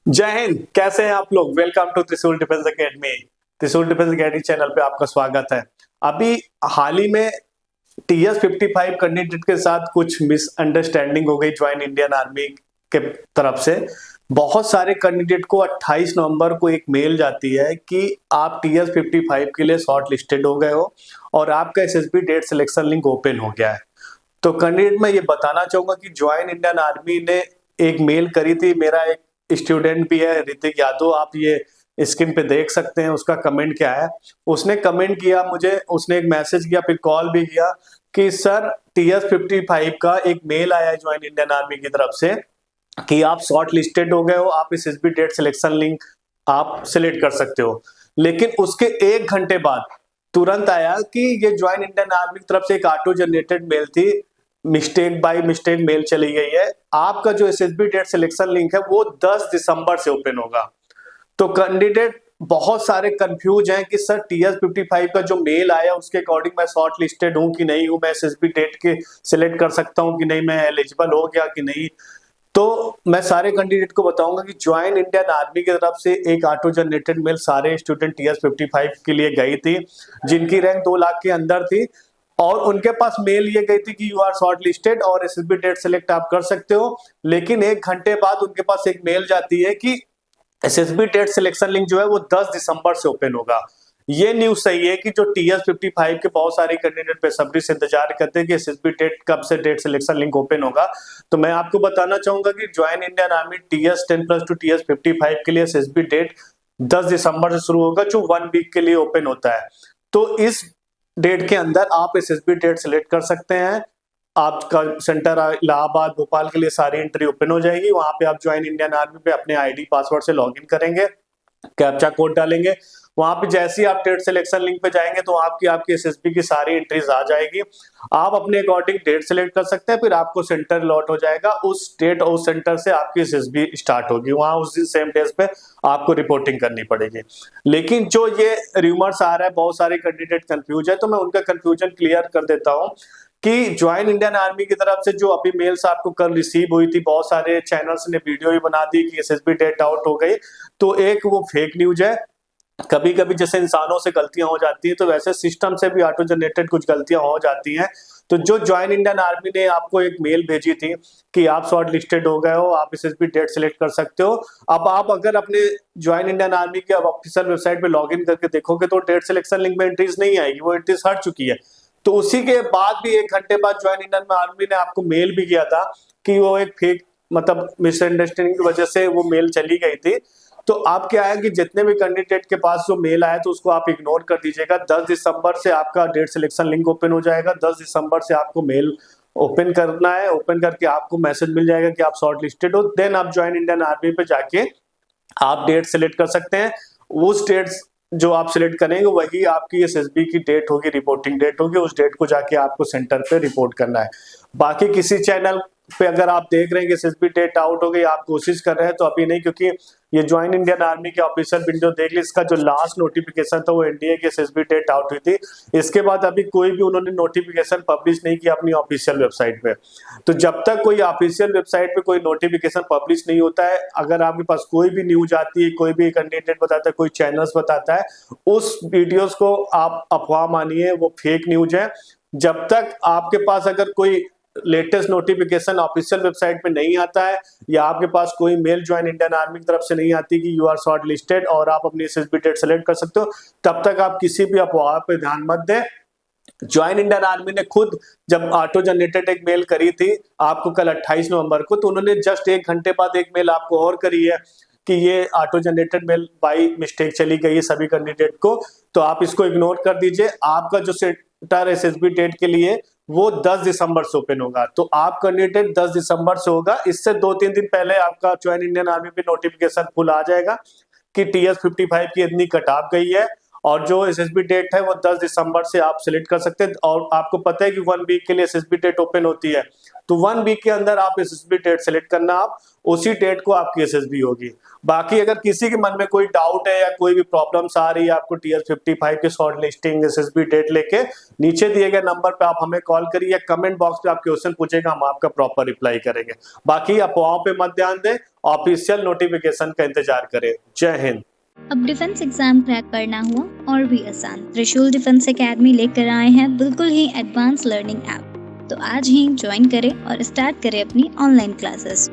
जय हिंद। कैसे हैं आप लोग। वेलकम टू त्रिशूल डिफेंस एकेडमी। त्रिशूल डिफेंस एकेडमी चैनल पे आपका स्वागत है। अभी हाल ही में TS-55 कैंडिडेट के साथ कुछ मिसअंडरस्टैंडिंग हो गई ज्वाइन इंडियन आर्मी के तरफ से। बहुत सारे कैंडिडेट को 28 नवंबर को एक मेल जाती है कि आप TS-55 के लिए शॉर्ट लिस्टेड हो गए हो और आपका SSB date selection link open हो गया है। तो कैंडिडेट मैं ये बताना चाहूंगा कि ज्वाइन इंडियन आर्मी ने एक मेल करी थी। मेरा एक स्टूडेंट भी है ऋतिक यादव, आप ये स्क्रीन पे देख सकते हैं उसका कमेंट क्या है। उसने कमेंट किया मुझे, उसने एक मैसेज किया फिर कॉल भी किया कि सर TS-55 का एक मेल आया है ज्वाइन इंडियन आर्मी की तरफ से कि आप शॉर्ट लिस्टेड हो गए हो, आप इस SSB डेट सिलेक्शन लिंक आप सिलेक्ट कर सकते हो। लेकिन उसके 1 घंटे बाद तुरंत आया कि ये ज्वाइन इंडियन आर्मी की तरफ से एक ऑटो जनरेटेड मेल थी, मिस्टेक बाय मिस्टेक मेल चली गई है। आपका जो SSB डेट सिलेक्शन लिंक है वो 10 दिसंबर से ओपन होगा। तो कैंडिडेट बहुत सारे कंफ्यूज हैं कि सर TS-55 का जो मेल आया उसके अकॉर्डिंग मैं शॉर्ट लिस्टेड हूं कि नहीं हूं, मैं SSB डेट के सिलेक्ट कर सकता हूं कि नहीं, मैं एलिजिबल हो गया कि नहीं। तो मैं सारे कैंडिडेट को बताऊंगा कि ज्वाइन इंडियन आर्मी की तरफ से एक ऑटो जनरेटेड मेल सारे स्टूडेंट TS-55 के लिए गई थी जिनकी रैंक 2 लाख के अंदर थी, और उनके पास मेल ये गई थी कि यू आर शॉर्ट लिस्टेड और SSB डेट सिलेक्ट आप कर सकते हो। लेकिन 1 घंटे बाद उनके पास एक मेल जाती है कि SSB डेट सिलेक्शन लिंक जो है वो 10 दिसंबर से ओपन होगा। ये न्यूज सही है कि जो TS-55 के बहुत सारे कैंडिडेट बेसब्री से इंतजार करते हैं कि SSB डेट कब से डेट सिलेक्शन लिंक ओपन होगा। तो मैं आपको बताना चाहूंगा कि join Indian army TS-10+ to TS-55 के लिए SSB डेट 10 दिसंबर से शुरू होगा जो 1 वीक के लिए ओपन होता है। तो इस डेट के अंदर आप SSB डेट सिलेक्ट कर सकते हैं। आपका सेंटर इलाहाबाद भोपाल के लिए सारी एंट्री ओपन हो जाएगी। वहां पे आप ज्वाइन इंडियन आर्मी पे अपने आईडी पासवर्ड से लॉगिन करेंगे, कैप्चा कोड डालेंगे। वहां पे जैसे ही आप डेट सिलेक्शन लिंक पे जाएंगे तो आपकी आपकी SSB की सारी एंट्रीज आ जाएगी। आप अपने अकॉर्डिंग डेट सिलेक्ट कर सकते हैं, फिर आपको सेंटर लॉट हो जाएगा। उस डेट और सेंटर से आपकी SSB स्टार्ट होगी, वहां उस दिन सेम डेज पे आपको रिपोर्टिंग करनी पड़ेगी। लेकिन जो ये रूमर्स आ रहा है, बहुत सारे कैंडिडेट कंफ्यूज है, तो मैं उनका कंफ्यूजन क्लियर कर देता हूँ कि ज्वाइन इंडियन आर्मी की तरफ से जो अभी मेल्स आपको कल रिसीव हुई थी, बहुत सारे चैनल्स ने वीडियो भी बना दी कि SSB डेट आउट हो गई। तो एक वो फेक न्यूज है। कभी कभी जैसे इंसानों से गलतियां हो जाती हैं तो वैसे सिस्टम से भी ऑटो जनरेटेड कुछ गलतियां हो जाती हैं। तो जो ज्वाइन इंडियन आर्मी ने आपको एक मेल भेजी थी कि आप शॉर्ट लिस्टेड हो गए हो, आप SSB डेट सिलेक्ट कर सकते हो। अब आप अगर अपने ज्वाइन इंडियन आर्मी के ऑफिशियल वेबसाइट पे लॉगिन करके देखोगे तो डेट सिलेक्शन लिंक में एंट्रीज नहीं आएगी, वो एंट्रीज हट चुकी है। तो उसी के बाद भी 1 घंटे बाद ज्वाइन इंडियन आर्मी ने आपको मेल भी किया था कि वो एक फेक मतलब मिसअंडरस्टैंडिंग की वजह से वो मेल चली गई थी। तो आप क्या है कि जितने भी कैंडिडेट के पास जो मेल आया तो उसको आप इग्नोर कर दीजिएगा। 10 दिसंबर से आपका डेट सिलेक्शन लिंक ओपन हो जाएगा। 10 दिसंबर से आपको मेल ओपन करना है, ओपन करके आपको मैसेज मिल जाएगा कि आप शॉर्ट लिस्टेड हो। देन आप ज्वाइन इंडियन आर्मी पे जाके आप डेट सिलेक्ट कर सकते हैं। उस डेट जो आप सिलेक्ट करेंगे वही आपकी SSB की डेट होगी, रिपोर्टिंग डेट होगी। उस डेट को जाके आपको सेंटर पे रिपोर्ट करना है। बाकी किसी चैनल पे अगर आप देख रहे हैं कि SSB डेट आउट हो गई, आप कोशिश कर रहे हैं, तो अभी नहीं, क्योंकि ये ज्वाइन इंडियन आर्मी के ऑफिशियल वीडियो देख ली, इसका जो लास्ट नोटिफिकेशन था वो NDA की SSB डेट आउट हुई थी। इसके बाद अभी कोई भी उन्होंने नोटिफिकेशन पब्लिश नहीं किया अपनी ऑफिशियल वेबसाइट पे। तो जब तक कोई ऑफिशियल वेबसाइट पे कोई नोटिफिकेशन पब्लिश नहीं होता है, अगर आपके पास कोई भी न्यूज आती है, कोई भी कैंडिडेट बताता है, कोई चैनल्स बताता है, उस वीडियोस को आप अफवाह मानिए, वो फेक न्यूज है। जब तक आपके पास अगर कोई लेटेस्ट नोटिफिकेशन ऑफिशियल वेबसाइट पे नहीं आता है या आपके पास कोई मेल ज्वाइन इंडियन आर्मी की तरफ से नहीं आती कि यू आर शॉर्ट लिस्टेड और आप अपनी SSB डेट सेलेक्ट कर सकते हो, तब तक आप किसी भी अफवाह पे ध्यान मत दें। ज्वाइन इंडियन आर्मी ने खुद जब ऑटो जनरेटेड एक मेल करी थी आपको कल 28 नवंबर को, तो उन्होंने जस्ट 1 घंटे बाद एक मेल आपको और करी है कि ये auto generated mail by mistake चली गई है सभी कैंडिडेट को। तो आप इसको इग्नोर कर दीजिए। आपका जो सेंटर SSB डेट के लिए वो 10 दिसंबर से ओपन होगा। तो आप कैंडिडेट 10 दिसंबर से होगा, इससे 2-3 दिन पहले आपका ज्वाइन इंडियन आर्मी पे नोटिफिकेशन फुल आ जाएगा कि TS-55 की इतनी कट ऑफ गई है और जो SSB डेट है वो 10 दिसंबर से आप सिलेक्ट कर सकते हैं। और आपको पता है कि 1 वीक के लिए SSB डेट ओपन होती है। तो 1 वीक के अंदर आप एसएसबी डेट सेलेक्ट करना, आप उसी डेट को आपकी एसएसबी होगी। बाकी अगर किसी के मन में कोई डाउट है या कोई भी प्रॉब्लम्स आ रही है आपको टीएस 55 की शॉर्ट लिस्टिंग एसएसबी डेट लेके, नीचे दिए गए नंबर पे आप हमें कॉल करिए या कमेंट बॉक्स पे आप क्वेश्चन पूछेगा, हम आपका प्रॉपर रिप्लाई करेंगे। बाकी अफवाहों पे मत ध्यान दें, ऑफिशियल नोटिफिकेशन का इंतजार करें। जय हिंद। अब डिफेंस एग्जाम क्रैक करना हुआ और भी आसान, त्रिशूल डिफेंस एकेडमी लेकर आए हैं बिल्कुल ही एडवांस लर्निंग ऐप। तो आज ही ज्वाइन करें और स्टार्ट करें अपनी ऑनलाइन क्लासेस।